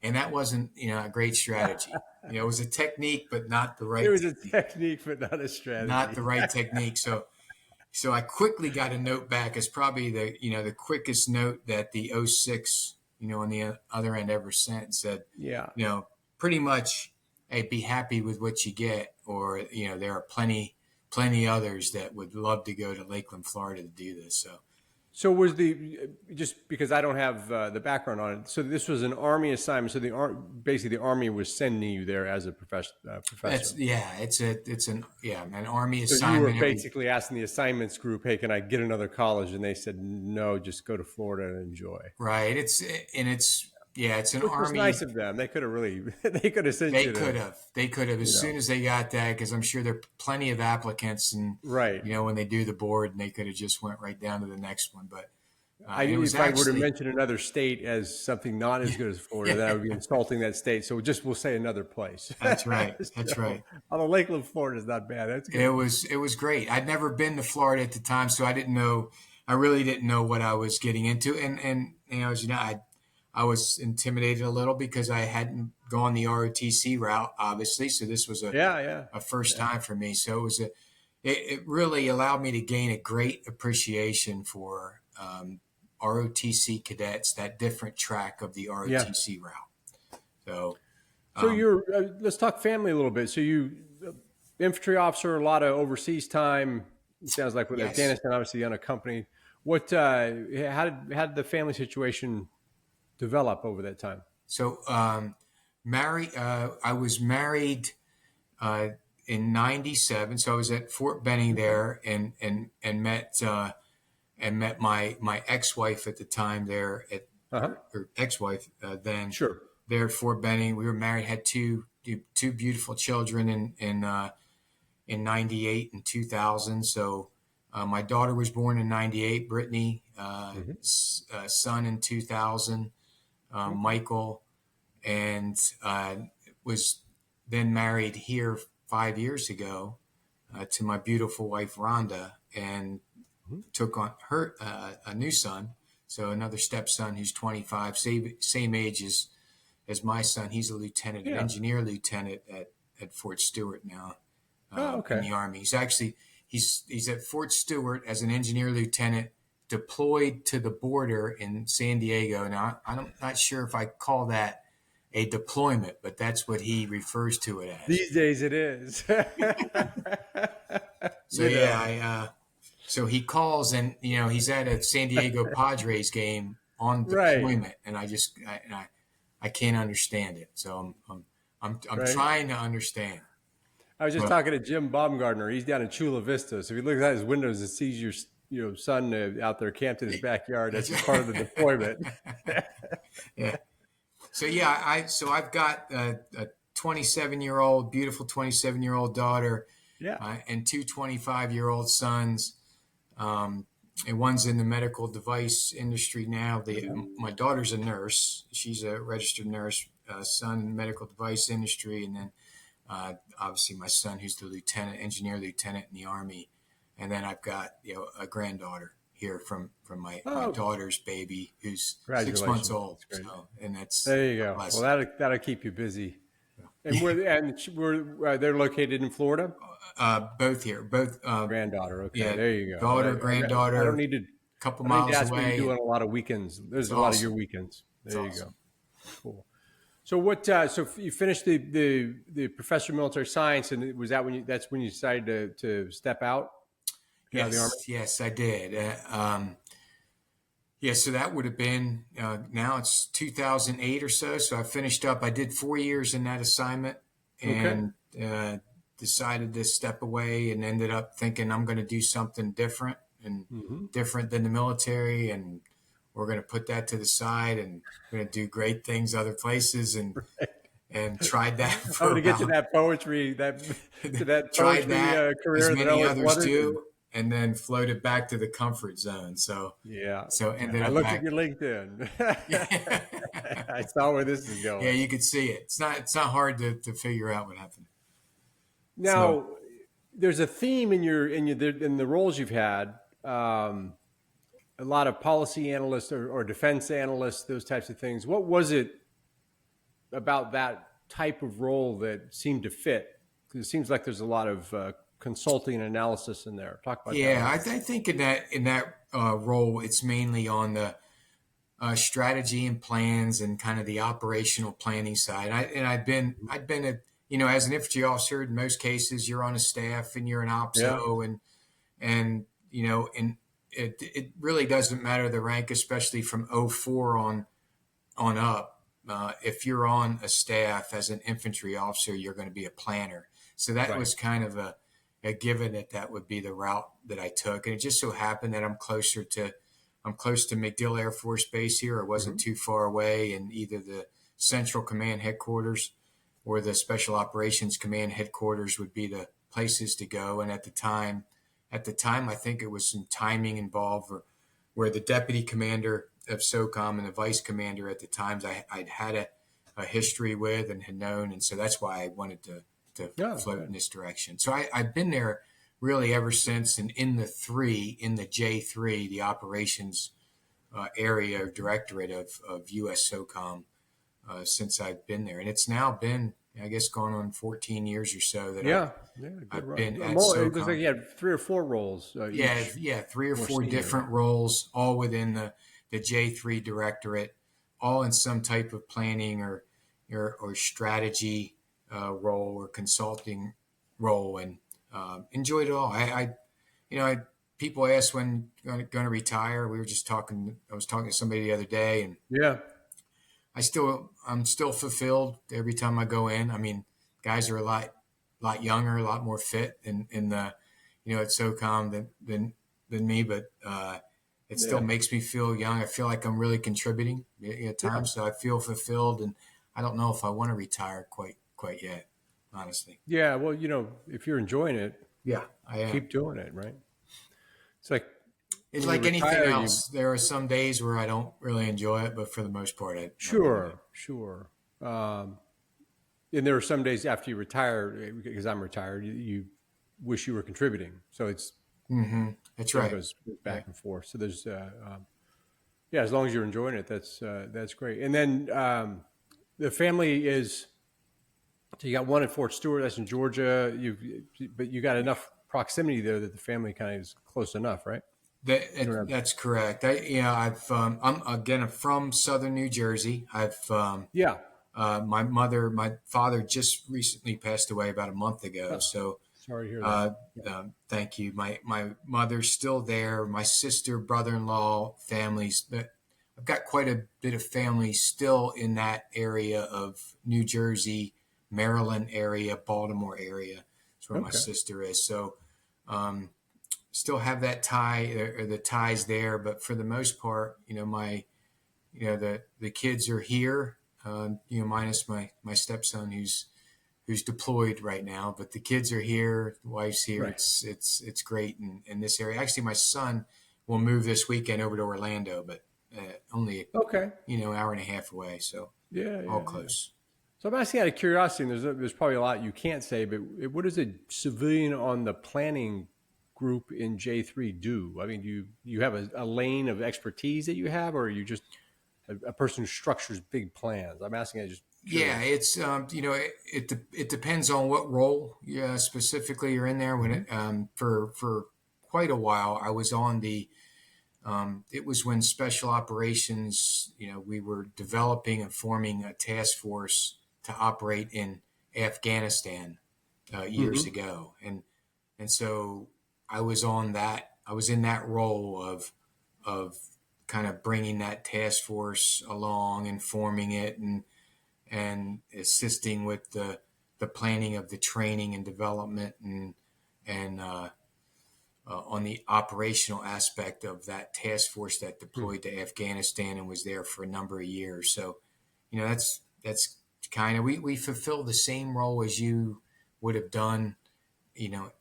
And that wasn't, a great strategy. It was a technique, but not the It right was a technique. technique, but not a Not strategy. the right technique. So I quickly got a note back as probably the quickest note that the '06 on the other end ever sent, and said, Yeah. pretty much, hey, be happy with what you get, or there are plenty others that would love to go to Lakeland, Florida to do this. So So was the just because I don't have the background on it. So this was an Army assignment. So basically the Army was sending you there as a professor. that's an Army So you were assignment every. basically asking the assignments group, "Hey, can I get another college?" And they said, "No, just go to Florida and enjoy." Right. It's an Which was Army. nice of them. They could have really, they could have sent They you to, could have. They could have you as know, soon as they got that, because I'm sure there are plenty of applicants, and right. when they do the board, and they could have just went right down to the next one. But it was If I were to actually mention another state as something not as good as Florida, then I would be insulting that state. So we'll say another place. that's right. That's So, right. although Lakeland, Florida is not bad. That's It good. was it was great. I'd never been to Florida at the time, so I didn't know. I really didn't know what I was getting into, and as I was intimidated a little because I hadn't gone the ROTC route, obviously. So this was Yeah, yeah, a first yeah, time for me. So it really allowed me to gain a great appreciation for ROTC cadets, that different track of the yeah. ROTC route. So So um, you're, let's talk family a little bit. So infantry officer, a lot of overseas time. It sounds like with yes. Afghanistan, obviously unaccompanied. How did the family situation develop over that time? So I was married uh, in '97. So I was at Fort Benning Okay. there, and met my ex-wife at the time there at Uh huh. or ex-wife then Sure. there at Fort Benning. We were married, had two beautiful children in '98 and 2000. So my daughter was born in '98, Brittany, Hmm. son in 2000, Okay. Michael, and was then married here 5 years ago to my beautiful wife Rhonda, and took on her a new son, so another stepson who's 25, same age as my son. He's a lieutenant, an Yeah. engineer lieutenant at Fort Stewart now Oh, in okay. the Army. He's at Fort Stewart as an engineer lieutenant, deployed to the border in San Diego. Now I'm not sure if I call that a deployment, but that's what he refers to it as. These days it is. So yeah, so he calls and he's at a San Diego Padres game on Right. deployment, and I can't understand it. So I'm Right. trying to understand. I was just But talking to Jim Baumgartner. He's down in Chula Vista. So if he looks out his windows and sees your son out there camped in his backyard, that's just part of the deployment. yeah. So yeah, I've got a 27-year-old, beautiful 27-year-old daughter, Yeah. and two 25-year-old sons. And one's in the medical device industry now. My daughter's a nurse. She's a registered nurse. Son in the medical device industry, and then obviously my son, who's the engineer lieutenant in the Army, and then I've got a granddaughter here from my daughter's baby, who's 6 months old. So, and that's there you go. blessing. Well, that'll keep you busy. And they're located in Florida. Both here, both Granddaughter. Okay, yeah, there you go. daughter, granddaughter. I don't need to. A couple I don't need miles to ask what away. you do on a lot of weekends. There's a lot of your weekends. There you awesome. go. Cool. So what? So you finished the professor of military science, and was that that's when you decided to step out? Yes, I did. So that would have been now it's 2008 or so. So I finished up. I did 4 years in that assignment, and decided to step away, and ended up thinking I'm going to do something different and different than the military, and we're going to put that to the side, and we're going to do great things other places, and tried that. I'm going to get to that poetry, tried that career as many that others do, and then floated back to the comfort zone. So ended up. I looked at your LinkedIn. I saw where this is going. Yeah, you could see it. It's not hard to figure out what happened. Now, there's a theme in the roles you've had. A lot of policy analysts or defense analysts, those types of things. What was it about that type of role that seemed to fit? Because it seems like there's a lot of consulting and analysis in there. Talk about that. Yeah, I think in that role, it's mainly on the strategy and plans and kind of the operational planning side. I'd been as an infantry officer, in most cases, you're on a staff and you're an OPSO, and it really doesn't matter the rank, especially from 04 on up. If you're on a staff as an infantry officer, you're going to be a planner. So that was kind of a given that would be the route that I took. And it just so happened that I'm close to MacDill Air Force Base here. I wasn't too far away, and either the Central Command Headquarters or the Special Operations Command Headquarters would be the places to go. And at the time, I think it was some timing involved where the deputy commander of SOCOM and the vice commander at the times I'd had a history with and had known. And so that's why I wanted to float in this direction. So I've been there really ever since, and in the J3, the operations area directorate of US SOCOM since I've been there. And it's now been, I guess, going on 14 years or so that I've been at SOCOM. It looks like you had 3 or 4 roles. 3 or 4 different roles, all within the J3 directorate, all in some type of planning or strategy role or consulting role, and enjoyed it all. People ask when going to retire. I was talking to somebody the other day, and I'm still fulfilled every time I go in. I mean, guys are a lot younger, a lot more fit in the at SOCOM than me, but it still makes me feel young. I feel like I'm really contributing at times, so I feel fulfilled, and I don't know if I want to retire quite yet, honestly. Yeah, well, if you're enjoying it, I am. Keep doing it, right? It's like anything else. There are some days where I don't really enjoy it, but for the most part, I sure. And there are some days after you retire, because I'm retired, you wish you were contributing. So it's That's Yeah, it right. goes Yeah. back and forth. So there's yeah, as long as you're enjoying it, that's great. And then the family is so you got one at Fort Stewart, that's in Georgia. But you got enough proximity there that the family kind of is close enough, right? You don't have That's correct. I'm from Southern New Jersey. yeah. My father just recently passed away about a month ago. Oh, So, sorry to hear that. uh, Yeah. thank you. My mother's still there. My sister, brother-in-law, families. But I've got quite a bit of family still in that area of New Jersey, Maryland area, Baltimore area. That's where my Okay. sister is. So, um, still have that tie or the ties there. But for the most part, the kids are here. Minus my stepson who's deployed right now, but the kids are here. The wife's here. Right. It's great in this area. Actually, my son will move this weekend over to Orlando, but only Okay. hour and a half away, so Yeah, all yeah, yeah. close. So I'm asking out of curiosity, and there's probably a lot you can't say, but what does a civilian on the planning group in J3 do? I mean, do you have a lane of expertise that you have, or are you just a person who structures big plans? I'm asking. I just Yeah, curious. it's it depends on what role specifically you're in there. When Hmm. it for quite a while, I was on the it was when special operations, we were developing and forming a task force to operate in Afghanistan years Hmm. ago, and so I was on that. I was in that role of kind of bringing that task force along and forming it and assisting with the planning of the training and development and on the operational aspect of that task force that deployed to Afghanistan and was there for a number of years. So, that's kind of we fulfill the same role as you would have done,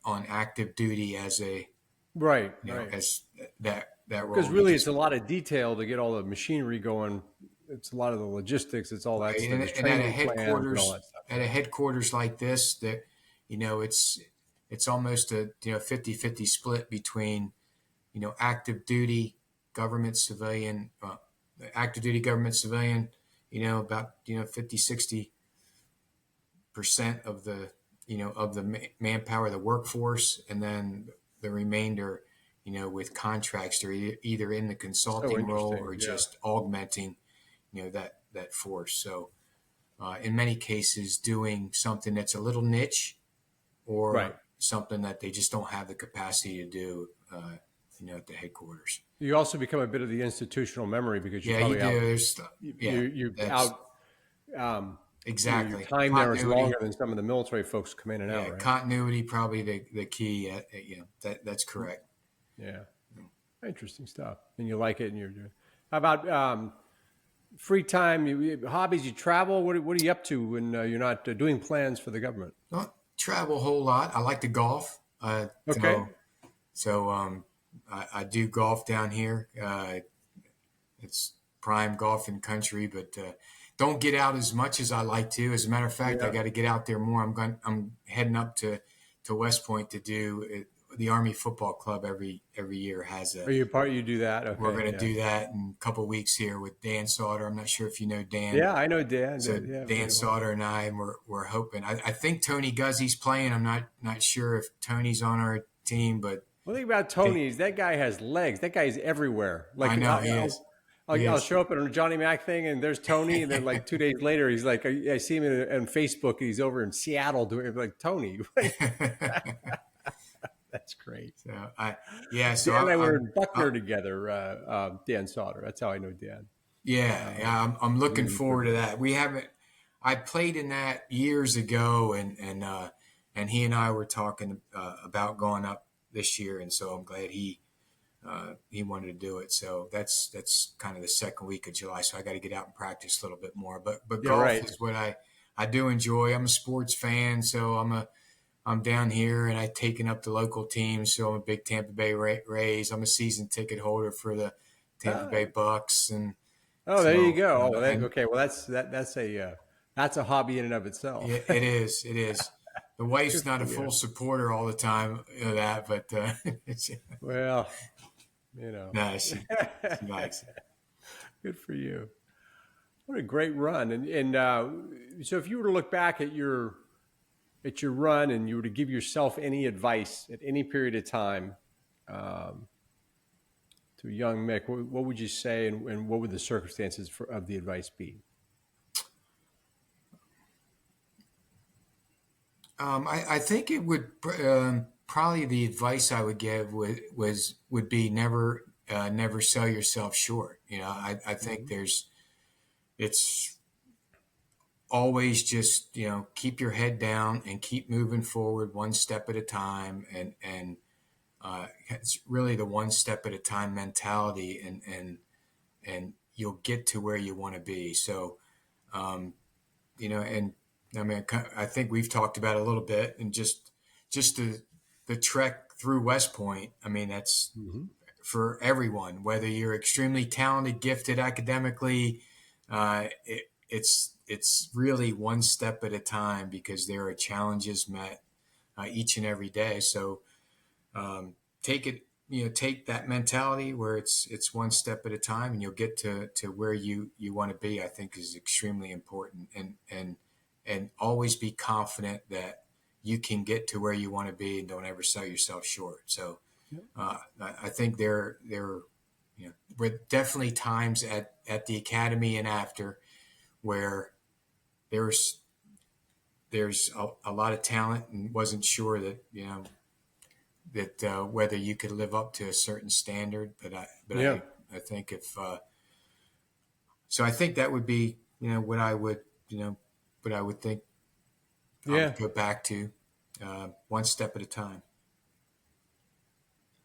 on active duty as a Right, you know right. as that Because role. You really, it's just a lot of detail to get all the machinery going. It's a lot of the logistics. It's all that right stuff. and, There's and at a training plans and all headquarters that stuff. at a headquarters like this that it's almost a 50-50 split between active duty government civilian, active duty government civilian, about 50-60% of the manpower of the workforce, and then the remainder, with contracts, they're either in the So consulting role interesting. or Yeah. just augmenting, that force. So, in many cases, doing something that's a little niche Right. or something that they just don't have the capacity to do, at the headquarters. You also become a bit of the institutional memory because you Yeah, you probably do. out There's, yeah, you that's out your exactly time there is longer continuity. than some of the military folks come in and Yeah, out, right? continuity probably the key. That's correct. Yeah, interesting stuff. And you like it, and you're doing. How about free time? Hobbies? You travel? What are you up to when you're not doing plans for the government? Don't travel a whole lot. I like to golf. Okay. I do golf down here. It's prime golfing country, but don't get out as much as I like to. As a matter of fact, I Yeah. got to get out there more. I'm heading up to West Point to do it. The Army Football Club every year has a. Are you part? You do that? We're Okay. going to Yeah. do that in a couple of weeks here with Dan Sauter. I'm not sure if you know Dan. Yeah, I know Dan. So Yeah, we Dan know him. Sauter and I, and we're hoping. I think Tony Guzzi's playing. I'm not sure if Tony's on our team, but One thing about Tony is that guy has legs. That guy's everywhere. I Like know he is. He I'll is. show up at a Johnny Mac thing, and there's Tony, and then like 2 days later, he's like, I see him on Facebook. He's over in Seattle doing it. Like Tony, that's great. So so Dan and I were in I Buckner together. Dan Sauter. That's how I know Dan. I'm looking Really good forward to guy. that. We haven't. I played in that years ago, and he and I were talking about going up this year, and so I'm glad he wanted to do it. So that's kind of the second week of July. So I got to get out and practice a little bit more. But Yeah, golf right. is what I do enjoy. I'm a sports fan, so I'm down here and I've taken up the local teams. So I'm a big Tampa Bay Rays. I'm a season ticket holder for the Tampa Bay Uh, Bucks, and oh, there you so go. Oh, and okay. Well, that's a hobby in and of itself. yeah, it is. It is. the wife's Good not for a you. full supporter all the time of that, but Well, you know, no, she likes it. good for you. What a great run. And so if you were to look back at your run and you were to give yourself any advice at any period of time, um, to a young Mick, what would you say, and what would the circumstances of the advice be? I think it would probably the advice I would give would be never sell yourself short. I think Hmm. it's always just keep your head down and keep moving forward one step at a time, and it's really the one step at a time mentality, and you'll get to where you want to be. So um, and I mean, I think we've talked about it a little bit, and just the trek through West Point. I mean, that's Hmm. for everyone, whether you're extremely talented, gifted academically. It's really one step at a time because there are challenges met each and every day. So um, take it, take that mentality where it's one step at a time, and you'll get to where you want to be. I think is extremely important, and always be confident that you can get to where you want to be, and don't ever sell yourself short. So I think there were definitely times at the academy and after where there's there's a lot of talent, and wasn't sure that whether you could live up to a certain standard. But Yeah. I think if so, I think that would be what I would what I would think I Yeah. would go back to one step at a time.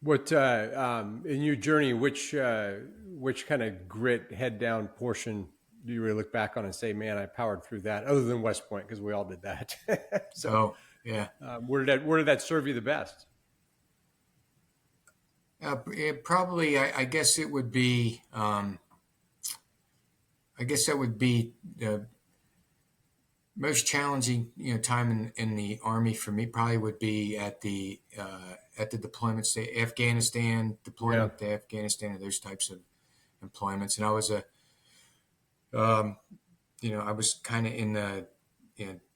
What in your journey, which kind of grit, head down portion do you really look back on and say, "Man, I powered through that"? Other than West Point, because we all did that. So, Oh yeah, where did that serve you the best? probably I guess it would be I guess that would be the most challenging time in the army for me. Probably would be at the deployment state, Afghanistan Yeah. deployment to Afghanistan, and those types of employments. And I was um, I was kind of in the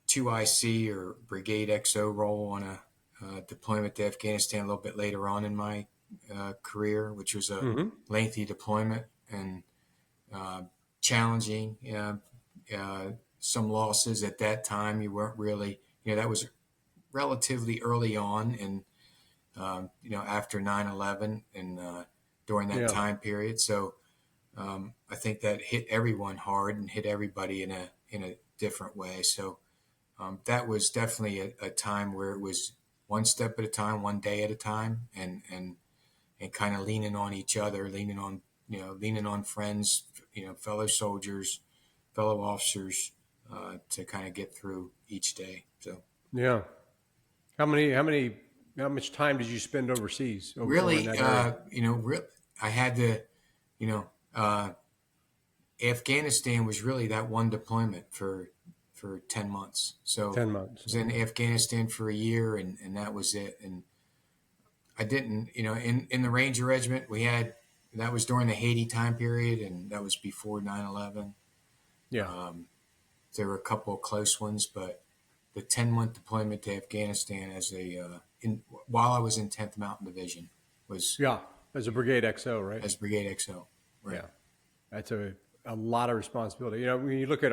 2IC or Brigade XO role on a deployment to Afghanistan a little bit later on in my career, which was a Hmm. lengthy deployment and uh, challenging. Uh, some losses at that time. You weren't really, that was relatively early on, and after 9/11 and during that Yeah. time period. So I think that hit everyone hard and hit everybody in a different way. So that was definitely a time where it was one step at a time, one day at a time, and kind of leaning on each other, leaning on friends, fellow soldiers, fellow officers, to kind of get through each day. So Yeah. How much time did you spend overseas over in really, that area? I had to, you know, uh, Afghanistan was really that one deployment for 10 months. So 10 months. I was in Okay. Afghanistan for a year, and that was it. And I didn't, in the Ranger Regiment we had that was during the Haiti time period, and that was before 9/11. Yeah. Um, there were a couple of close ones, but the 10-month deployment to Afghanistan as a while I was in 10th Mountain Division was Yeah. As a Brigade XO, right? as Brigade XO. Right. Yeah. That's a lot of responsibility. When you look at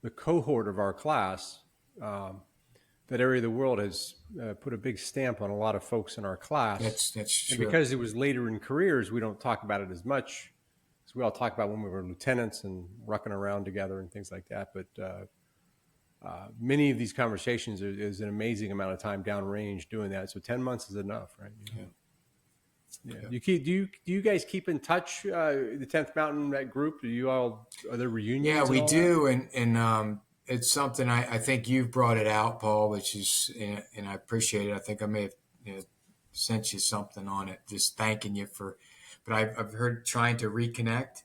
the cohort of our class, um, that area of the world has put a big stamp on a lot of folks in our class. That's And true. because it was later in careers, we don't talk about it as much as we all talk about when we were lieutenants and rucking around together and things like that. But many of these conversations is an amazing amount of time downrange doing that. So 10 months is enough, right? Yeah. Yeah. Yeah. Do you guys keep in touch? The 10th Mountain, that group. Are there Yeah, reunions and we all that? do, and it's something I think you've brought it out, Paul, which is and I appreciate it. I think I may have sent you something on it, just thanking you for. But I've heard trying to reconnect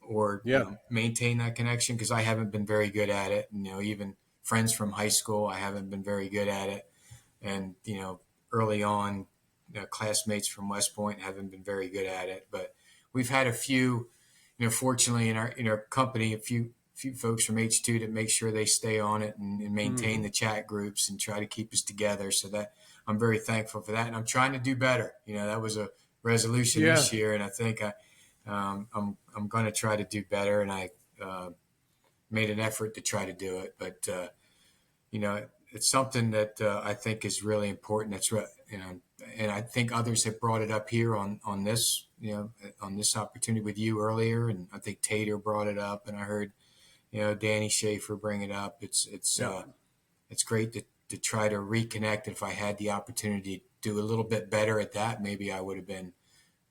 or Yeah. maintain that connection because I haven't been very good at it. And, even friends from high school. I haven't been very good at it. And, early on, classmates from West Point haven't been very good at it. But we've had a few, fortunately in our company, a few folks from H2 that make sure they stay on it and maintain the chat groups and try to keep us together. So that I'm very thankful for that. And I'm trying to do better. That was a resolution this year. And I think I'm going to try to do better. And I made an effort to try to do it. But, it's something that I think is really important. That's right. And I think others have brought it up here on this, on this opportunity with you earlier. And I think Tater brought it up, and I heard, Danny Schaefer bring it up. It's great to try to reconnect. If I had the opportunity to do a little bit better at that, maybe I would have been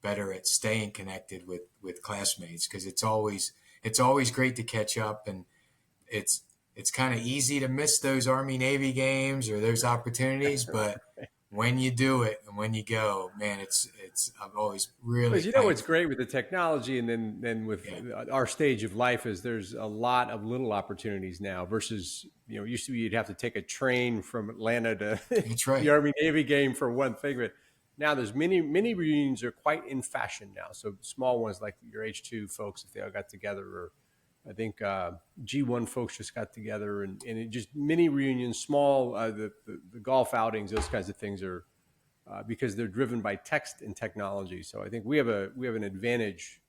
better at staying connected with classmates, because it's always great to catch up, and it's kind of easy to miss those Army-Navy games or those opportunities, but when you do it and when you go, man, I'm always really Because what's great with the technology, and then with our stage of life, is there's a lot of little opportunities now versus, used to be you'd have to take a train from Atlanta to That's right. the Army-Navy game for one thing, but now there's many reunions are quite in fashion now. So small ones like your H2 folks, if they all got together, or I think G1 folks just got together, and it just mini reunions, small, the golf outings, those kinds of things are because they're driven by text and technology. So I think we have an advantage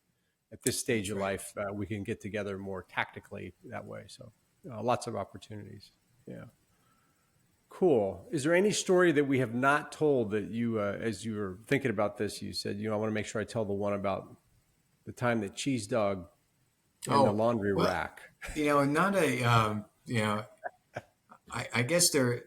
at this stage of life. We can get together more tactically that way. So lots of opportunities. Yeah. Cool. Is there any story that we have not told that you, as you were thinking about this, you said, I want to make sure I tell the one about the time that Cheese Dog in the laundry rack? Not a, I guess there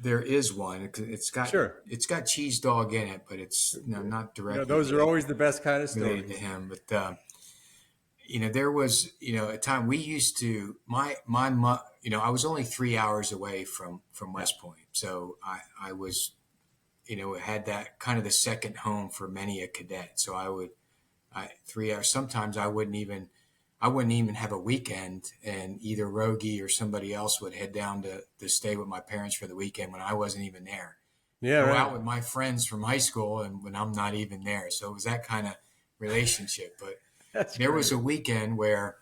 is one. It's got Cheese Dog in it, but it's not directly. Those are always the best kind of stories. To him, but there was a time we used to my mom. I was only 3 hours away from West Point, so I was, had that kind of the second home for many a cadet. So I would, 3 hours. Sometimes I wouldn't even have a weekend, and either Rogie or somebody else would head down to stay with my parents for the weekend when I wasn't even there. Yeah, go out with my friends from high school, and when I'm not even there. So it was that kind of relationship. But there was a weekend where,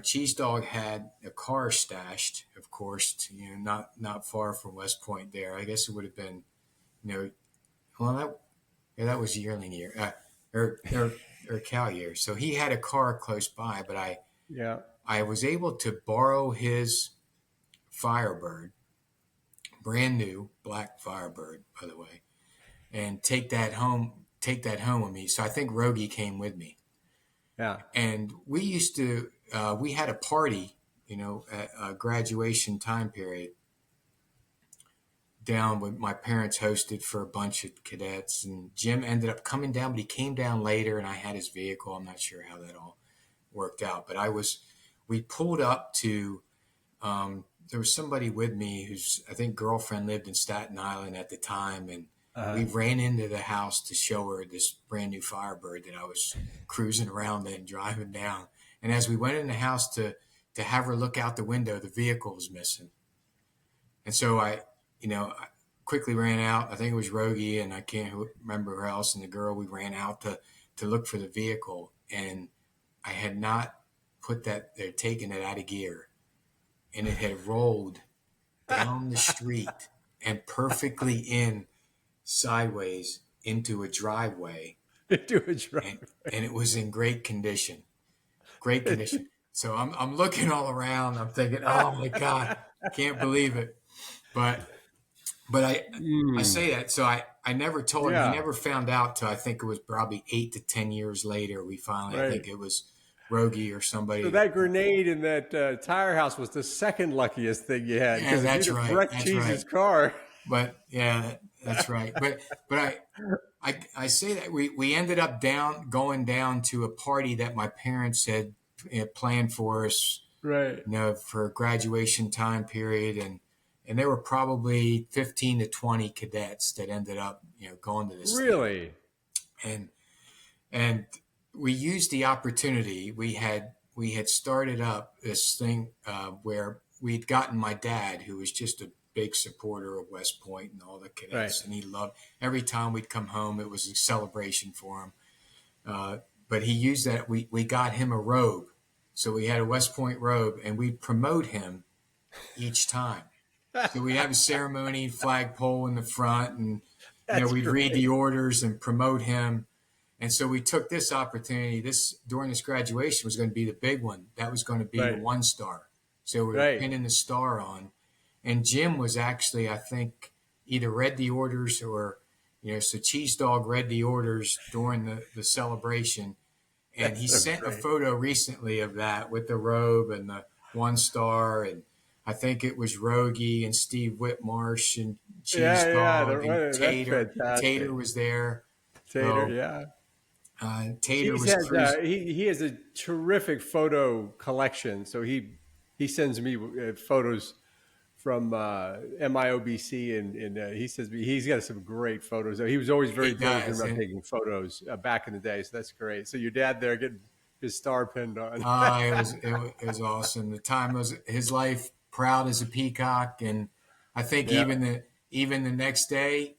Cheese Dog had a car stashed, of course, not far from West Point there. I guess it would have been, that was yearling year, or Cal year. So he had a car close by, but I was able to borrow his Firebird, brand new black Firebird, by the way, and take that home with me. So I think Rogie came with me. Yeah. And we used to, we had a party, at a graduation time period down with my parents hosted for a bunch of cadets, and Jim ended up coming down, but he came down later, and I had his vehicle. I'm not sure how that all worked out, but we pulled up to, there was somebody with me whose, I think, girlfriend lived in Staten Island at the time. And we ran into the house to show her this brand new Firebird that I was cruising around in, driving down. And as we went in the house to have her look out the window, the vehicle was missing. And so I quickly ran out. I think it was Rogie, and I can't remember who else, and the girl. We ran out to look for the vehicle, and I had not taken it out of gear, and it had rolled down the street and perfectly in sideways into a driveway. And it was in great condition. So I'm looking all around. I'm thinking, oh my God, I can't believe it. But I say that, so I never told him. He never found out till I think it was probably 8 to 10 years later. We finally, I think it was Rogie or somebody. So that grenade in that tire house was the second luckiest thing you had. Yeah, that's right. Wrecked Cheese's car. But yeah, that's right. But I say that we ended up going down to a party that my parents had planned for us, right? For graduation time period, and there were probably 15 to 20 cadets that ended up going to this. Really? Thing. And we used the opportunity. We had started up this thing where we'd gotten my dad, who was just a big supporter of West Point and all the Right. cadets, and he loved every time we'd come home. It was a celebration for him. But he used that. We got him a robe, so we had a West Point robe, and we'd promote him each time. So we have a ceremony, flagpole in the front, and That's we'd read the great. orders and promote him. And so we took this opportunity. During this graduation was going to be the big one. That was going to be the Right. 1-star. So we were Right. pinning the star on. And Jim was actually, I think, either read the orders or, so Cheese Dog read the orders during the celebration. And That's he so sent a great. photo recently of that with the robe and the 1-star. And I think it was Rogie and Steve Whitmarsh and Cheese Yeah. Dog and That's Tater. fantastic. Tater was there. Tater, So yeah. Tater He's was has cruising. he has a terrific photo collection. So he sends me photos from MIOBC, and he says he's got some great photos. He was always very He diligent does. about And taking photos back in the day. So that's great. So your dad there getting his star pinned on. it was awesome. The time was his life, proud as a peacock. And I think Yeah. even the next day,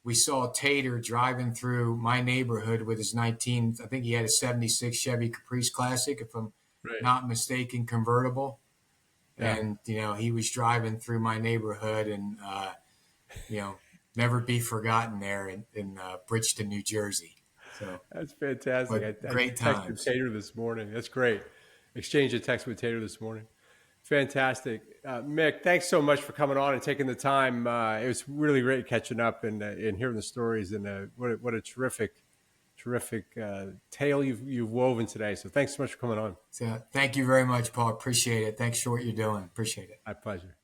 we saw Tater driving through my neighborhood with his 19. I think he had a 76 Chevy Caprice Classic, if I'm Right. not mistaken, convertible. Yeah. And he was driving through my neighborhood, and never be forgotten there in Bridgeton, New Jersey. So, That's fantastic. but I great texted times. Tater this morning. That's great. Exchanged a text with Tater this morning. Fantastic. Mick, thanks so much for coming on and taking the time. It was really great catching up and hearing the stories, and what a terrific tale you've woven today. So thanks so much for coming on. So, thank you very much, Paul. Appreciate it. Thanks for what you're doing. Appreciate it. My pleasure.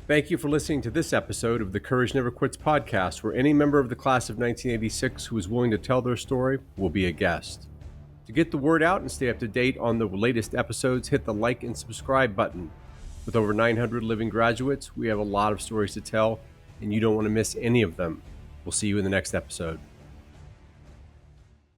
Thank you for listening to this episode of the Courage Never Quits podcast, where any member of the class of 1986 who is willing to tell their story will be a guest. To get the word out and stay up to date on the latest episodes, hit the like and subscribe button. With over 900 living graduates, we have a lot of stories to tell, and you don't want to miss any of them. We'll see you in the next episode.